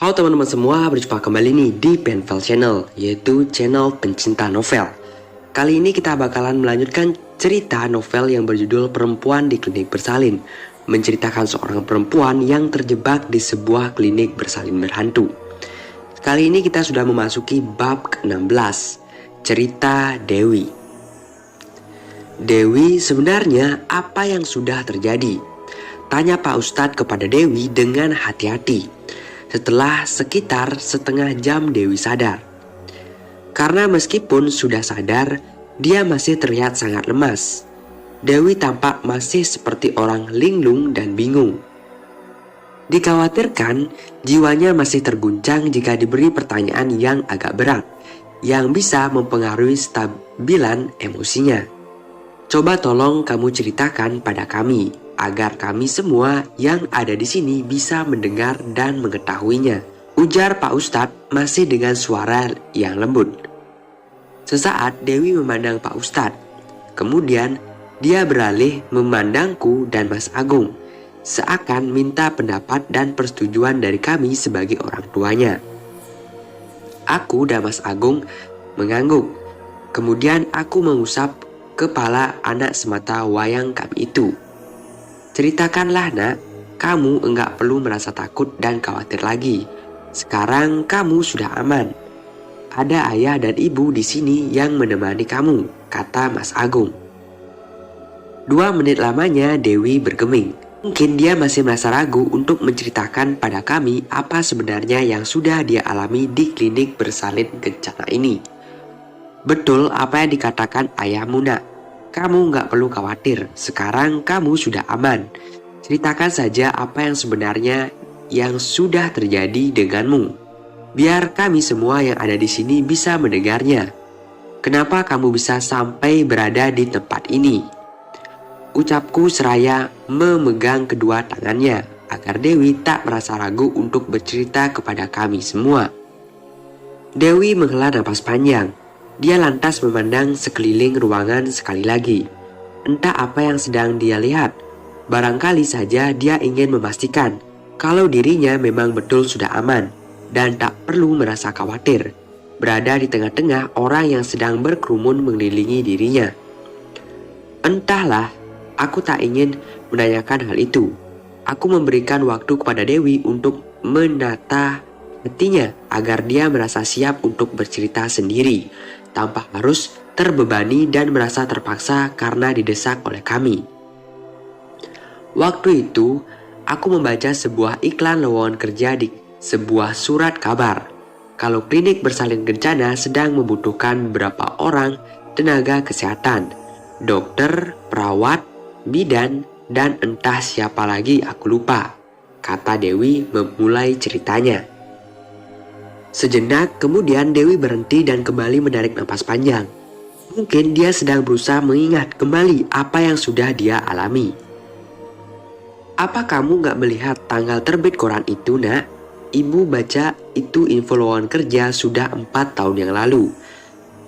Halo teman-teman semua, berjumpa kembali nih di Penvel Channel, yaitu channel pencinta novel. Kali ini kita bakalan melanjutkan cerita novel yang berjudul Perempuan di Klinik Bersalin, menceritakan seorang perempuan yang terjebak di sebuah klinik bersalin berhantu. Kali ini kita sudah memasuki bab ke-16, cerita Dewi. Dewi, sebenarnya apa yang sudah terjadi? Tanya Pak Ustadz kepada Dewi dengan hati-hati. Setelah sekitar setengah jam Dewi sadar. Karena meskipun sudah sadar, dia masih terlihat sangat lemas. Dewi tampak masih seperti orang linglung dan bingung. Dikhawatirkan, jiwanya masih terguncang jika diberi pertanyaan yang agak berat, yang bisa mempengaruhi stabilan emosinya. Coba tolong kamu ceritakan pada kami, agar kami semua yang ada di sini bisa mendengar dan mengetahuinya, ujar Pak Ustadz masih dengan suara yang lembut. Sesaat Dewi memandang Pak Ustadz, kemudian dia beralih memandangku dan Mas Agung, seakan minta pendapat dan persetujuan dari kami sebagai orang tuanya. Aku dan Mas Agung mengangguk, kemudian aku mengusap kepala anak semata wayang kami itu. Ceritakanlah nak, kamu enggak perlu merasa takut dan khawatir lagi. Sekarang kamu sudah aman. Ada ayah dan ibu di sini yang menemani kamu, kata Mas Agung. 2 menit lamanya Dewi bergeming. Mungkin dia masih merasa ragu untuk menceritakan pada kami apa sebenarnya yang sudah dia alami di klinik bersalin kencana ini. Betul apa yang dikatakan ayahmu nak. Kamu nggak perlu khawatir, sekarang kamu sudah aman. Ceritakan saja apa yang sebenarnya yang sudah terjadi denganmu. Biar kami semua yang ada di sini bisa mendengarnya. Kenapa kamu bisa sampai berada di tempat ini? Ucapku seraya memegang kedua tangannya, agar Dewi tak merasa ragu untuk bercerita kepada kami semua. Dewi menghela napas panjang. Dia lantas memandang sekeliling ruangan sekali lagi. Entah apa yang sedang dia lihat. Barangkali saja dia ingin memastikan kalau dirinya memang betul sudah aman dan tak perlu merasa khawatir berada di tengah-tengah orang yang sedang berkerumun mengelilingi dirinya. Entahlah, aku tak ingin menanyakan hal itu. Aku memberikan waktu kepada Dewi untuk menata hatinya agar dia merasa siap untuk bercerita sendiri tanpa harus terbebani dan merasa terpaksa karena didesak oleh kami. Waktu itu, aku membaca sebuah iklan lowongan kerja di sebuah surat kabar. Kalau klinik bersalin kencana sedang membutuhkan beberapa orang tenaga kesehatan, dokter, perawat, bidan, dan entah siapa lagi aku lupa, kata Dewi memulai ceritanya. Sejenak kemudian Dewi berhenti dan kembali menarik napas panjang. Mungkin dia sedang berusaha mengingat kembali apa yang sudah dia alami. Apa kamu gak melihat tanggal terbit koran itu nak? Ibu baca itu info lowongan kerja sudah 4 tahun yang lalu.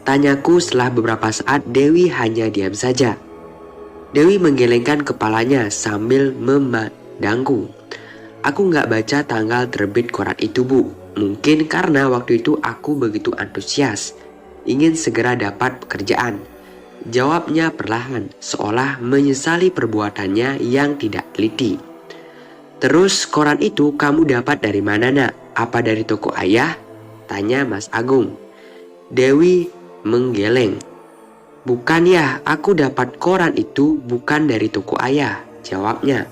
Tanyaku setelah beberapa saat. Dewi hanya diam saja. Dewi menggelengkan kepalanya sambil memandangku. Aku gak baca tanggal terbit koran itu bu. Mungkin karena waktu itu aku begitu antusias, ingin segera dapat pekerjaan. Jawabnya perlahan, seolah menyesali perbuatannya yang tidak teliti. Terus koran itu kamu dapat dari mana nak? Apa dari toko ayah? Tanya Mas Agung. Dewi menggeleng. Bukan ya, aku dapat koran itu bukan dari toko ayah, jawabnya.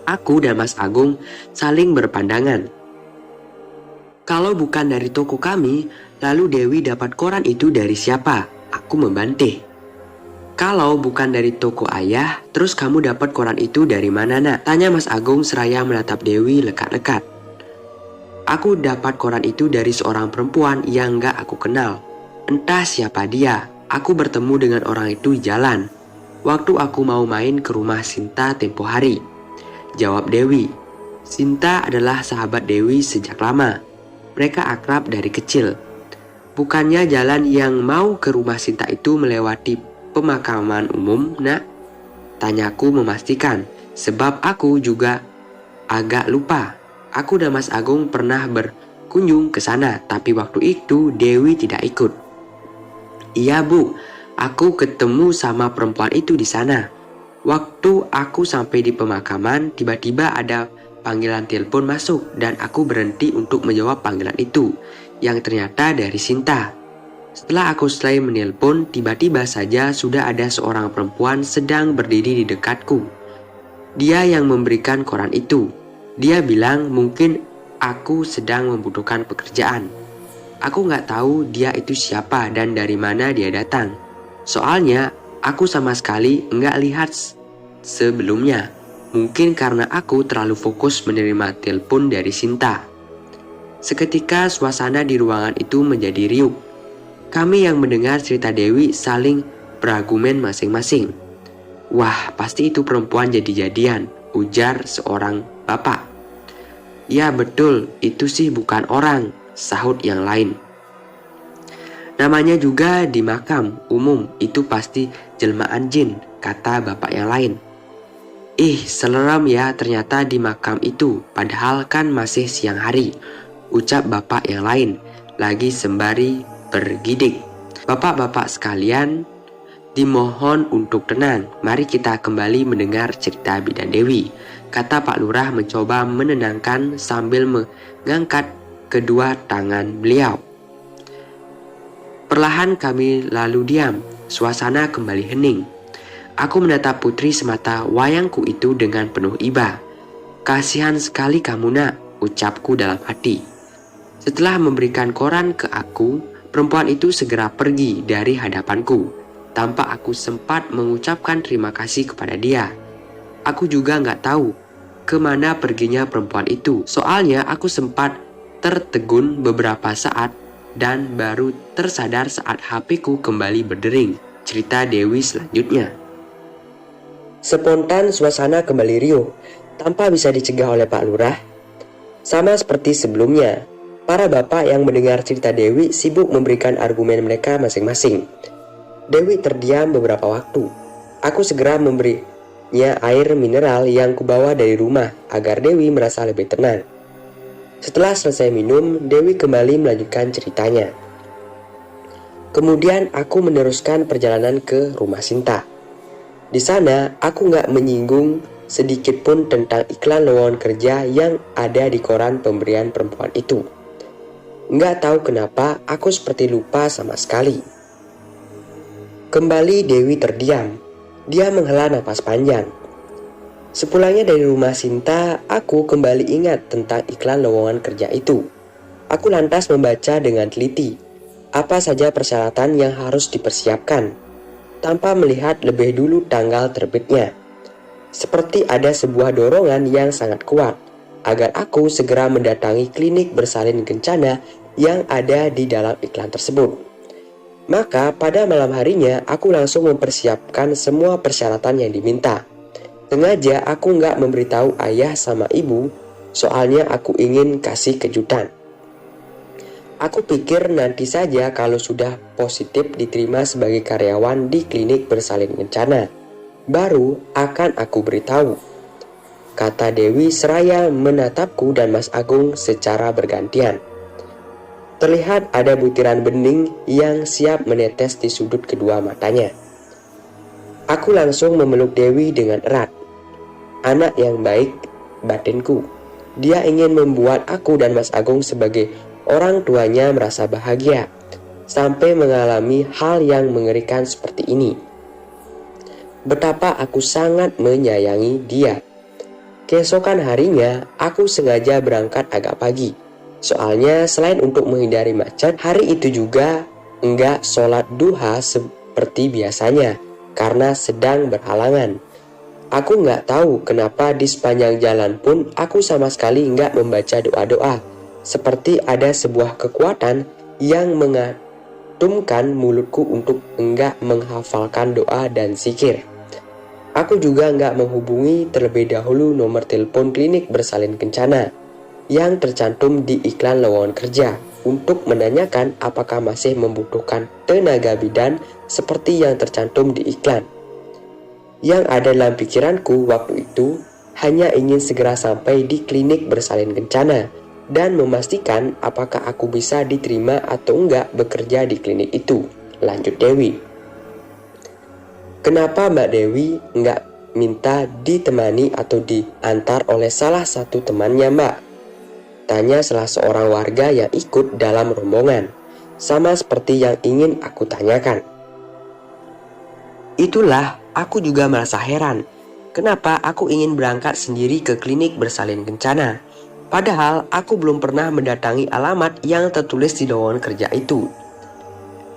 Aku dan Mas Agung saling berpandangan. Kalau bukan dari toko kami, lalu Dewi dapat koran itu dari siapa? Aku membantah. Kalau bukan dari toko ayah, terus kamu dapat koran itu dari mana nak? Tanya Mas Agung seraya menatap Dewi lekat-lekat. Aku dapat koran itu dari seorang perempuan yang gak aku kenal. Entah siapa dia, aku bertemu dengan orang itu di jalan. Waktu aku mau main ke rumah Sinta tempo hari. Jawab Dewi. Sinta adalah sahabat Dewi sejak lama. Mereka akrab dari kecil. Bukannya jalan yang mau ke rumah Sinta itu melewati pemakaman umum, nak? Tanyaku memastikan, sebab aku juga agak lupa. Aku dan Mas Agung pernah berkunjung ke sana, tapi waktu itu Dewi tidak ikut. Iya Bu, aku ketemu sama perempuan itu di sana. Waktu aku sampai di pemakaman, tiba-tiba ada panggilan telepon masuk dan aku berhenti untuk menjawab panggilan itu, yang ternyata dari Sinta. Setelah aku selesai menelpon, tiba-tiba saja sudah ada seorang perempuan sedang berdiri di dekatku. Dia yang memberikan koran itu. Dia bilang mungkin aku sedang membutuhkan pekerjaan. Aku nggak tahu dia itu siapa dan dari mana dia datang. Soalnya aku sama sekali nggak lihat sebelumnya. Mungkin karena aku terlalu fokus menerima telepon dari Sinta. Seketika suasana di ruangan itu menjadi riuh. Kami yang mendengar cerita Dewi saling berargumen masing-masing. Wah, pasti itu perempuan jadi-jadian, ujar seorang bapak. Ya betul, itu sih bukan orang, sahut yang lain. Namanya juga di makam umum, itu pasti jelmaan jin, kata bapak yang lain. Ih, selerem ya ternyata di makam itu, padahal kan masih siang hari, ucap bapak yang lain, lagi sembari bergidik. Bapak-bapak sekalian, dimohon untuk tenang. Mari kita kembali mendengar cerita Bidan Dewi, kata Pak Lurah mencoba menenangkan sambil mengangkat kedua tangan beliau. Perlahan kami lalu diam. Suasana kembali hening. Aku menatap putri semata wayangku itu dengan penuh iba. Kasihan sekali kamu nak, ucapku dalam hati. Setelah memberikan koran ke aku, perempuan itu segera pergi dari hadapanku, tanpa aku sempat mengucapkan terima kasih kepada dia. Aku juga nggak tahu kemana perginya perempuan itu. Soalnya aku sempat tertegun beberapa saat dan baru tersadar saat HP-ku kembali berdering. Cerita Dewi selanjutnya. Spontan suasana kembali riuh, tanpa bisa dicegah oleh Pak Lurah. Sama seperti sebelumnya, para bapak yang mendengar cerita Dewi sibuk memberikan argumen mereka masing-masing. Dewi terdiam beberapa waktu. Aku segera memberinya air mineral yang kubawa dari rumah agar Dewi merasa lebih tenang. Setelah selesai minum, Dewi kembali melanjutkan ceritanya. Kemudian aku meneruskan perjalanan ke rumah Sinta. Di sana, aku nggak menyinggung sedikit pun tentang iklan lowongan kerja yang ada di koran pemberian perempuan itu. Nggak tahu kenapa, aku seperti lupa sama sekali. Kembali Dewi terdiam. Dia menghela napas panjang. Sepulangnya dari rumah Sinta, aku kembali ingat tentang iklan lowongan kerja itu. Aku lantas membaca dengan teliti apa saja persyaratan yang harus dipersiapkan, tanpa melihat lebih dulu tanggal terbitnya. Seperti ada sebuah dorongan yang sangat kuat, agar aku segera mendatangi klinik bersalin kencana yang ada di dalam iklan tersebut. Maka pada malam harinya aku langsung mempersiapkan semua persyaratan yang diminta. Sengaja aku nggak memberitahu ayah sama ibu, soalnya aku ingin kasih kejutan. Aku pikir nanti saja kalau sudah positif diterima sebagai karyawan di klinik bersalin kencana, baru akan aku beritahu, kata Dewi seraya menatapku dan Mas Agung secara bergantian. Terlihat ada butiran bening yang siap menetes di sudut kedua matanya. Aku langsung memeluk Dewi dengan erat. Anak yang baik, batinku. Dia ingin membuat aku dan Mas Agung sebagai orang tuanya merasa bahagia, sampai mengalami hal yang mengerikan seperti ini. Betapa aku sangat menyayangi dia. Keesokan harinya, aku sengaja berangkat agak pagi. Soalnya selain untuk menghindari macet, hari itu juga enggak sholat duha seperti biasanya, karena sedang berhalangan. Aku nggak tahu kenapa di sepanjang jalan pun aku sama sekali nggak membaca doa-doa. Seperti ada sebuah kekuatan yang mengatumkan mulutku untuk enggak menghafalkan doa dan zikir. Aku juga nggak menghubungi terlebih dahulu nomor telepon klinik bersalin kencana yang tercantum di iklan lowongan kerja untuk menanyakan apakah masih membutuhkan tenaga bidan seperti yang tercantum di iklan. Yang ada dalam pikiranku waktu itu hanya ingin segera sampai di klinik bersalin kencana dan memastikan apakah aku bisa diterima atau enggak bekerja di klinik itu, lanjut Dewi. Kenapa Mbak Dewi enggak minta ditemani atau diantar oleh salah satu temannya Mbak? Tanya salah seorang warga yang ikut dalam rombongan, sama seperti yang ingin aku tanyakan. Itulah, aku juga merasa heran. Kenapa aku ingin berangkat sendiri ke klinik bersalin kencana? Padahal aku belum pernah mendatangi alamat yang tertulis di lowongan kerja itu.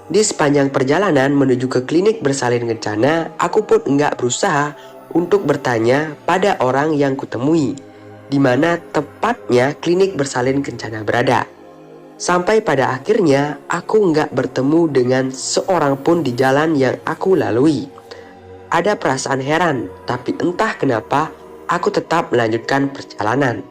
Di sepanjang perjalanan menuju ke klinik bersalin kencana, aku pun enggak berusaha untuk bertanya pada orang yang kutemui, di mana tepatnya klinik bersalin kencana berada. Sampai pada akhirnya aku enggak bertemu dengan seorang pun di jalan yang aku lalui. Ada perasaan heran, tapi entah kenapa aku tetap melanjutkan perjalanan.